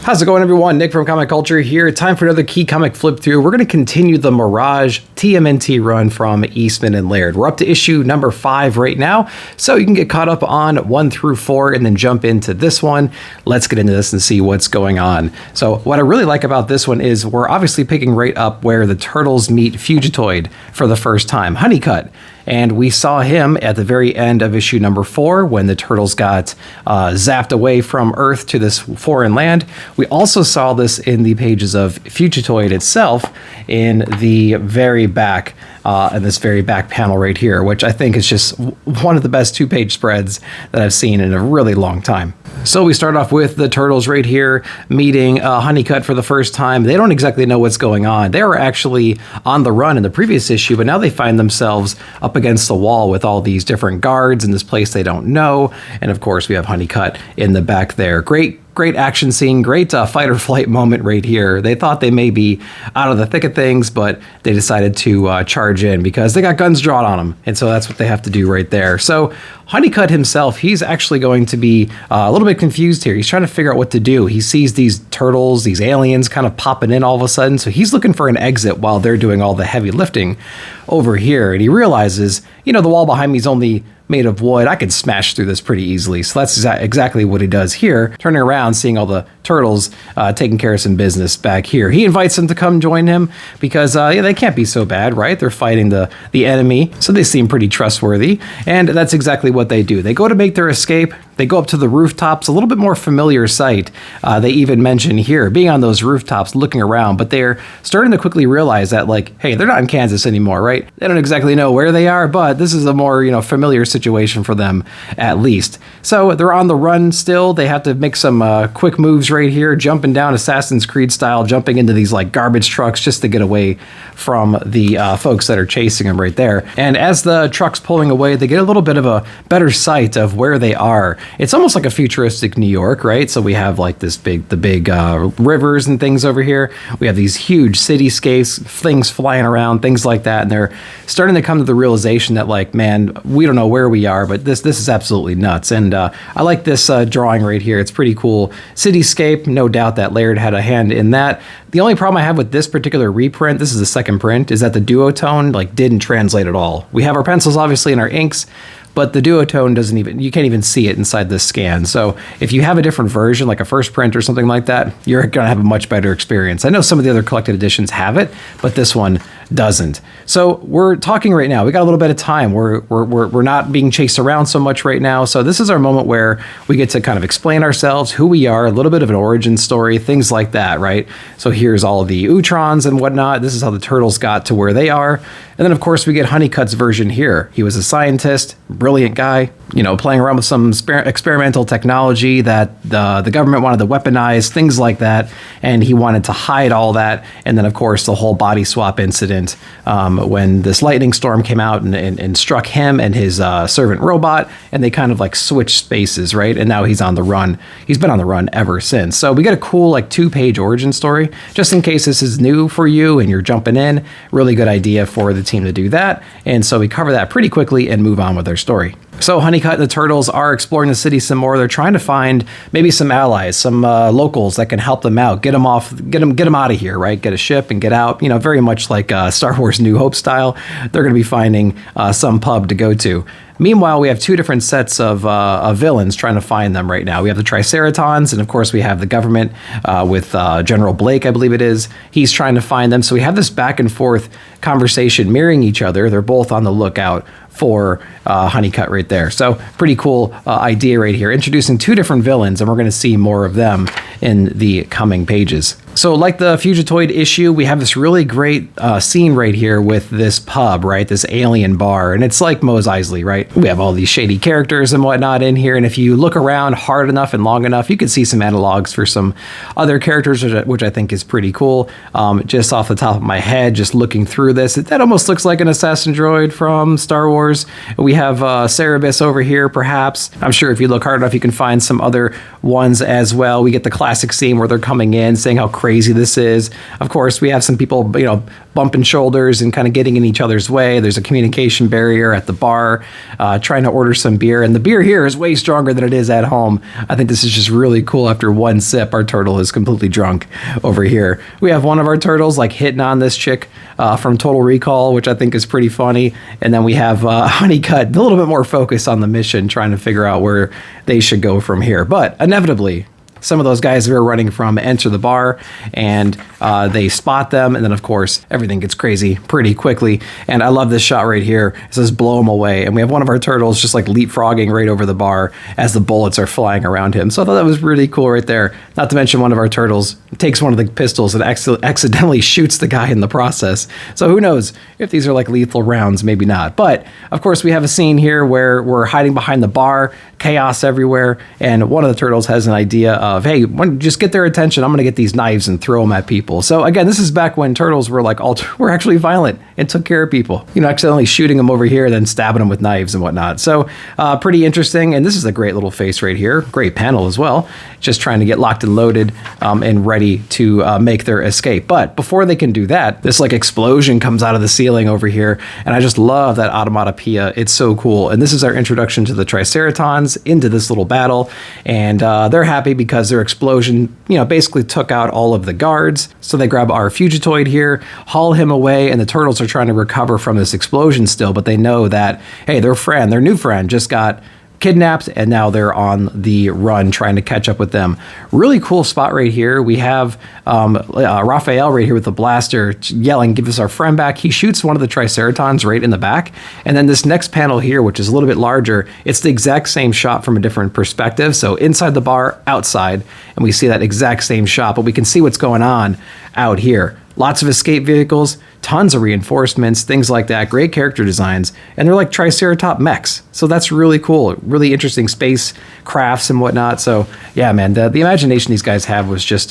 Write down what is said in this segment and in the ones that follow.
How's it going, everyone? Nick from Comic Culture here. Time for another key comic flip through. We're going to continue the Mirage TMNT run from Eastman and Laird. We're up to issue number 5 right now, so you can get caught up on 1 through 4 and then jump into this one. Let's get into this and see what's going on. So what I really like about this one is we're obviously picking right up where the Turtles meet Fugitoid for the first time, Honeycut. And we saw him at the very end of issue number 4 when the Turtles got zapped away from Earth to this foreign land. We also saw this in the pages of Fugitoid itself in the very back, in this very back panel right here, which I think is just one of the best 2-page spreads that I've seen in a really long time. So we start off with the Turtles right here meeting Honeycut for the first time. They don't exactly know what's going on. They were actually on the run in the previous issue, but now they find themselves up against the wall with all these different guards in this place they don't know. And of course, we have Honeycut in the back there. Great action scene, great fight or flight moment right here. They thought they may be out of the thick of things, but they decided to charge in because they got guns drawn on them. And so that's what they have to do right there. So Honeycut himself, he's actually going to be a little bit confused here. He's trying to figure out what to do. He sees these turtles, these aliens kind of popping in all of a sudden. So he's looking for an exit while they're doing all the heavy lifting over here. And he realizes, you know, the wall behind me is only made of wood. I could smash through this pretty easily. So that's exactly what he does here, turning around, seeing all the turtles taking care of some business back here. He invites them to come join him because yeah, they can't be so bad, right? They're fighting the enemy, so they seem pretty trustworthy. And that's exactly what they do. They go to make their escape. They go up to the rooftops, a little bit more familiar sight. They even mention here, being on those rooftops, looking around, but they're starting to quickly realize that, like, hey, they're not in Kansas anymore, right? They don't exactly know where they are, but this is a more, you know, familiar situation for them, at least. So they're on the run still. They have to make some quick moves right here, jumping down Assassin's Creed style, jumping into these like garbage trucks just to get away from the folks that are chasing them right there. And as the truck's pulling away, they get a little bit of a better sight of where they are. It's almost like a futuristic New York, right? So we have like the big rivers and things over here. We have these huge cityscapes, things flying around, things like that. And they're starting to come to the realization that, like, man, we don't know where we are, but this is absolutely nuts. And I like this drawing right here. It's pretty cool. Cityscape, no doubt that Laird had a hand in that. The only problem I have with this particular reprint, this is the second print, is that the duotone like didn't translate at all. We have our pencils obviously and our inks, but the duotone doesn't even, you can't even see it inside this scan. So if you have a different version, like a first print or something like that, you're going to have a much better experience. I know some of the other collected editions have it, but this one doesn't. So we're talking right now. We got a little bit of time. We're not being chased around so much right now. So this is our moment where we get to kind of explain ourselves, who we are, a little bit of an origin story, things like that, right? So here's all of the Utrons and whatnot. This is how the Turtles got to where they are. And then of course we get Honeycut's version here. He was a scientist, brilliant guy, you know, playing around with some experimental technology that the government wanted to weaponize, things like that. And he wanted to hide all that. And then of course the whole body swap incident when this lightning storm came out and struck him and his servant robot, and they kind of like switched spaces, right? And now he's on the run. He's been on the run ever since. So we get a cool like 2-page origin story, just in case this is new for you and you're jumping in. Really good idea for the team to do that. And so we cover that pretty quickly and move on with our story. So Honeycut and the Turtles are exploring the city some more. They're trying to find maybe some allies, some locals that can help them out, get them out of here, right? Get a ship and get out. You know, very much like Star Wars New Hope style. They're going to be finding some pub to go to. Meanwhile, we have 2 different sets of villains trying to find them right now. We have the Triceratons, and of course we have the government with General Blake, I believe it is. He's trying to find them. So we have this back and forth conversation mirroring each other. They're both on the lookout for Honeycut right there. So pretty cool idea right here. Introducing 2 different villains, and we're going to see more of them in the coming pages. So like the Fugitoid issue, we have this really great scene right here with this pub, right? This alien bar. And it's like Mos Eisley, right? We have all these shady characters and whatnot in here. And if you look around hard enough and long enough, you can see some analogs for some other characters, which I think is pretty cool. Just off the top of my head, just looking through this, that almost looks like an assassin droid from Star Wars. We have Cerebus over here, perhaps. I'm sure if you look hard enough, you can find some other ones as well. We get the classic scene where they're coming in, saying how crazy this is. Of course, we have some people, bumping shoulders and kind of getting in each other's way. There's a communication barrier at the bar, trying to order some beer. And the beer here is way stronger than it is at home. I think this is just really cool. After one sip, our turtle is completely drunk over here. We have one of our turtles like hitting on this chick from Total Recall, which I think is pretty funny. And then we have Honeycut, a little bit more focused on the mission, trying to figure out where they should go from here. But inevitably, some of those guys that are running from enter the bar, and they spot them, and then of course everything gets crazy pretty quickly. And I love this shot right here. It says blow him away, and we have one of our turtles just like leapfrogging right over the bar as the bullets are flying around him. So I thought that was really cool right there. Not to mention one of our turtles takes one of the pistols and accidentally shoots the guy in the process. So who knows if these are like lethal rounds, maybe not. But of course we have a scene here where we're hiding behind the bar, chaos everywhere, and one of the turtles has an idea of, hey, just get their attention. I'm going to get these knives and throw them at people. So again, this is back when turtles were like were actually violent and took care of people. Accidentally shooting them over here, then stabbing them with knives and whatnot. So pretty interesting. And this is a great little face right here. Great panel as well. Just trying to get locked and loaded and ready to make their escape. But before they can do that, this like explosion comes out of the ceiling over here. And I just love that automatopoeia. It's so cool. And this is our introduction to the Triceratons into this little battle. And they're happy because their explosion, basically took out all of the guards. So they grab our Fugitoid here, haul him away, and the turtles are trying to recover from this explosion still, but they know that, hey, their new friend just got kidnapped, and now they're on the run trying to catch up with them. Really cool spot right here. We have Raphael right here with the blaster yelling, give us our friend back. He shoots one of the Triceratons right in the back. And then this next panel here, which is a little bit larger, it's the exact same shot from a different perspective. So inside the bar, outside, and we see that exact same shot, but we can see what's going on out here. Lots of escape vehicles, tons of reinforcements, things like that. Great character designs, and they're like Triceratop mechs. So that's really cool. Really interesting space crafts and whatnot. So yeah, man, the imagination these guys have was just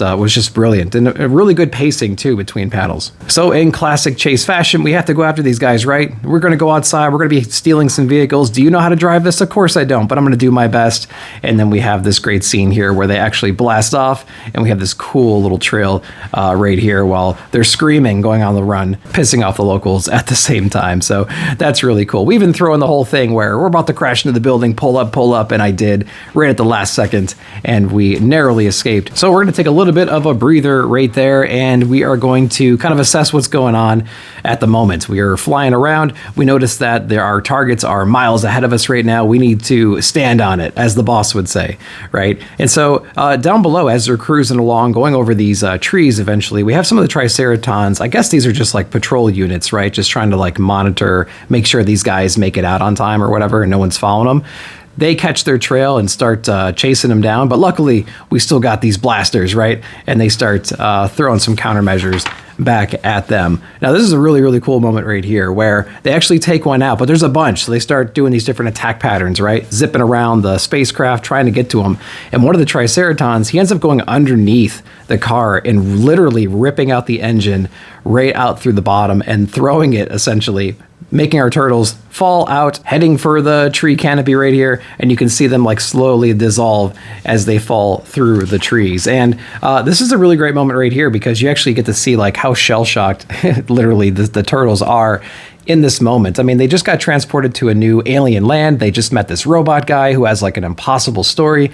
brilliant, and a really good pacing too between panels. So in classic Chase fashion, we have to go after these guys, right? We're going to go outside. We're going to be stealing some vehicles. Do you know how to drive this? Of course I don't, but I'm going to do my best. And then we have this great scene here where they actually blast off, and we have this cool little trail right here while they're screaming, going on the run, pissing off the locals at the same time. So that's really cool. We even throw in the whole thing where we're about to crash into the building, pull up, and I did right at the last second, and we narrowly escaped. So we're going to take a little bit of a breather right there, and we are going to kind of assess what's going on at the moment. We are flying around. We notice that our targets are miles ahead of us right now. We need to stand on it, as the boss would say, right? And so down below, as they're cruising along, going over these trees eventually, we have some of the Triceratons. I guess these are just like patrol units, right? Just trying to like monitor, make sure these guys make it out on time or whatever, and no one's following them. They catch their trail and start chasing them down. But luckily, we still got these blasters, right? And they start throwing some countermeasures back at them. Now, this is a really, really cool moment right here where they actually take one out, but there's a bunch. So they start doing these different attack patterns, right? Zipping around the spacecraft, trying to get to them. And one of the Triceratons, he ends up going underneath the car and literally ripping out the engine right out through the bottom and throwing it, essentially making our turtles fall out, heading for the tree canopy right here, and you can see them like slowly dissolve as they fall through the trees. And this is a really great moment right here because you actually get to see like how shell-shocked literally the turtles are in this moment. I mean, they just got transported to a new alien land. They just met this robot guy who has like an impossible story.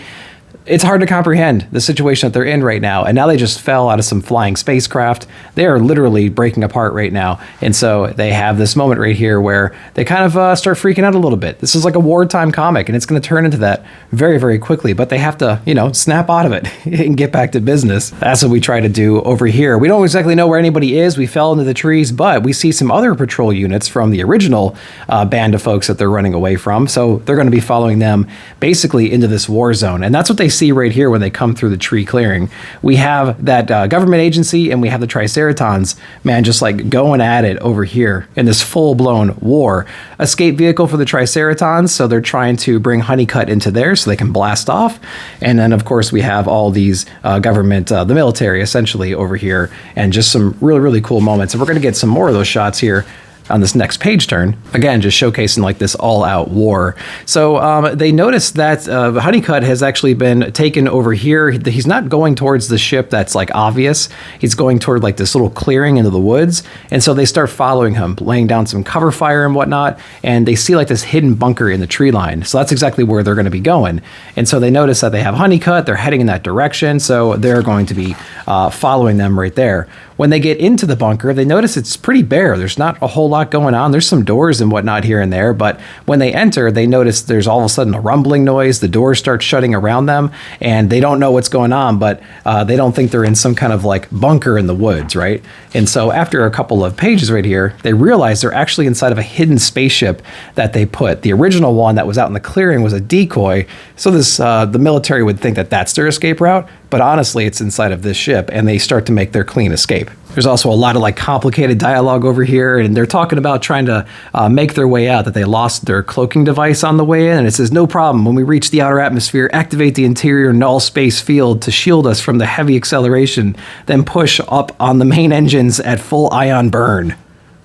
It's hard to comprehend the situation that they're in right now. And now they just fell out of some flying spacecraft. They are literally breaking apart right now. And so they have this moment right here where they kind of start freaking out a little bit. This is like a wartime comic, and it's going to turn into that very, very quickly. But they have to, snap out of it and get back to business. That's what we try to do over here. We don't exactly know where anybody is. We fell into the trees, but we see some other patrol units from the original band of folks that they're running away from. So they're going to be following them basically into this war zone. And that's what they see right here when they come through the tree clearing. We have that government agency, and we have the Triceratons, man, just like going at it over here in this full-blown war. Escape vehicle for the Triceratons, so they're trying to bring Honeycut into there so they can blast off. And then, of course, we have all these government, the military, essentially, over here, and just some really, really cool moments. And we're going to get some more of those shots here on this next page turn, again, just showcasing like this all-out war. So they notice that Honeycutt has actually been taken over here. He's not going towards the ship that's like obvious. He's going toward like this little clearing into the woods. And so they start following him, laying down some cover fire and whatnot. And they see like this hidden bunker in the tree line. So that's exactly where they're going to be going. And so they notice that they have Honeycutt. They're heading in that direction. So they're going to be following them right there. When they get into the bunker, they notice it's pretty bare. There's not a whole lot going on. There's some doors and whatnot here and there, but when they enter, they notice there's all of a sudden a rumbling noise. The doors start shutting around them, and they don't know what's going on, but they don't think they're in some kind of like bunker in the woods, right? And so after a couple of pages right here, they realize they're actually inside of a hidden spaceship that they put. The original one that was out in the clearing was a decoy, so this the military would think that that's their escape route, but honestly, it's inside of this ship, and they start to make their clean escape. There's also a lot of like complicated dialogue over here, and they're talking about trying to make their way out, that they lost their cloaking device on the way in, and it says, no problem, when we reach the outer atmosphere, activate the interior null space field to shield us from the heavy acceleration, then push up on the main engines at full ion burn.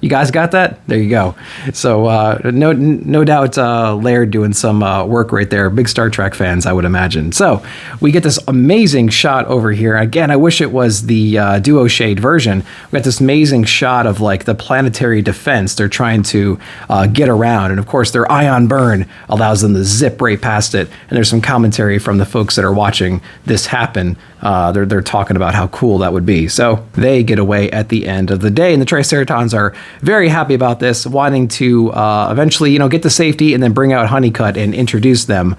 You guys got that? There you go. So no doubt Laird doing some work right there. Big Star Trek fans, I would imagine. So we get this amazing shot over here. Again, I wish it was the duo shade version. We got this amazing shot of like the planetary defense they're trying to get around. And of course, their ion burn allows them to zip right past it. And there's some commentary from the folks that are watching this happen. They're talking about how cool that would be. So they get away at the end of the day, and the Triceratons are very happy about this, wanting to eventually, get to safety and then bring out Honeycutt and introduce him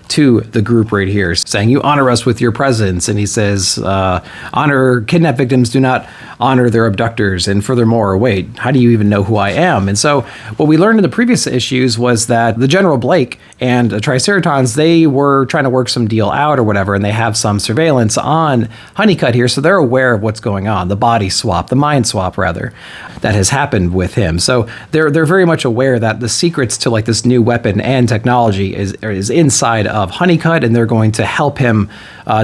to the group right here, saying, you honor us with your presence. And he says, honor kidnapped victims do not honor their abductors. And furthermore, wait, how do you even know who I am? And so what we learned in the previous issues was that the General Blake and the Triceratons, they were trying to work some deal out or whatever, and they have some surveillance on Honeycutt here, so they're aware of what's going on, the body swap, the mind swap rather, that has happened with him. So they're very much aware that the secrets to like this new weapon and technology is inside of Honeycutt, and they're going to help him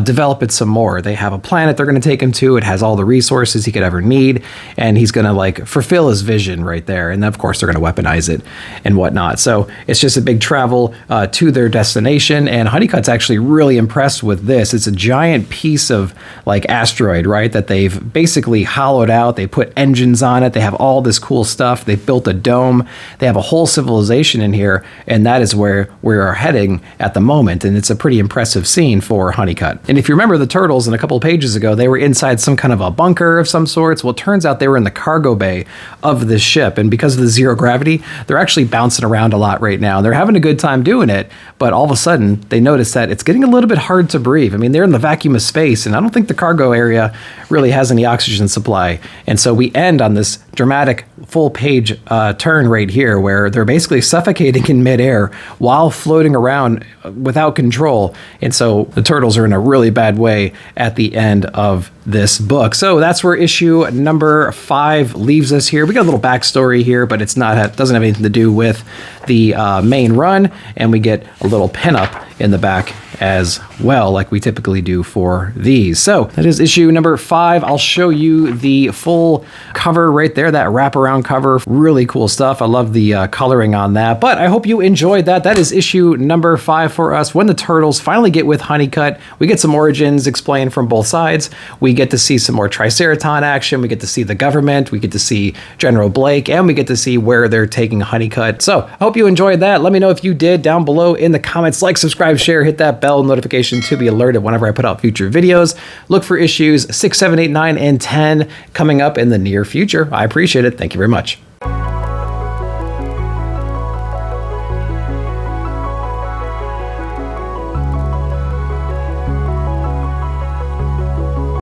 develop it some more. They have a planet they're going to take him to. It has all the resources he could ever need, and he's going to like fulfill his vision right there. And of course, they're going to weaponize it and whatnot. So it's just a big travel to their destination, and Honeycutt's actually really impressed with this. It's a giant piece of like asteroid, right, that they've basically hollowed out. They put engines on it. They have all this cool stuff. They built a dome. They have a whole civilization in here, and that is where we are heading at the moment. And it's a pretty impressive scene for Honeycutt. And if you remember the turtles in a couple of pages ago, they were inside some kind of a bunker of some sorts. Well, it turns out they were in the cargo bay of this ship, and because of the zero gravity, they're actually bouncing around a lot right now. They're having a good time doing it, but all of a sudden they notice that it's getting a little bit hard to breathe. I mean, they're in the vacuum of space, and I don't think the cargo area really has any oxygen supply. And so we end on this dramatic full page turn right here, where they're basically suffocating in midair while floating around without control. And so the turtles are in a really bad way at the end of this book. So that's where issue number 5 leaves us here. We got a little backstory here, but it's not, doesn't have anything to do with the main run. And we get a little pinup in the back as well, like we typically do for these. So that is issue number 5. I'll show you the full cover right there, that wraparound cover. Really cool stuff. I love the coloring on that, but I hope you enjoyed that. That is issue number 5 for us. When the turtles finally get with Honeycutt, we get some origins explained from both sides. We get to see some more Triceraton action. We get to see the government. We get to see General Blake, and we get to see where they're taking Honeycutt. So I hope you enjoyed that. Let me know if you did down below in the comments. Like, subscribe, share, hit that bell notification to be alerted whenever I put out future videos. Look for issues 6, 7, 8, 9, and 10 coming up in the near future. I appreciate it. Thank you very much.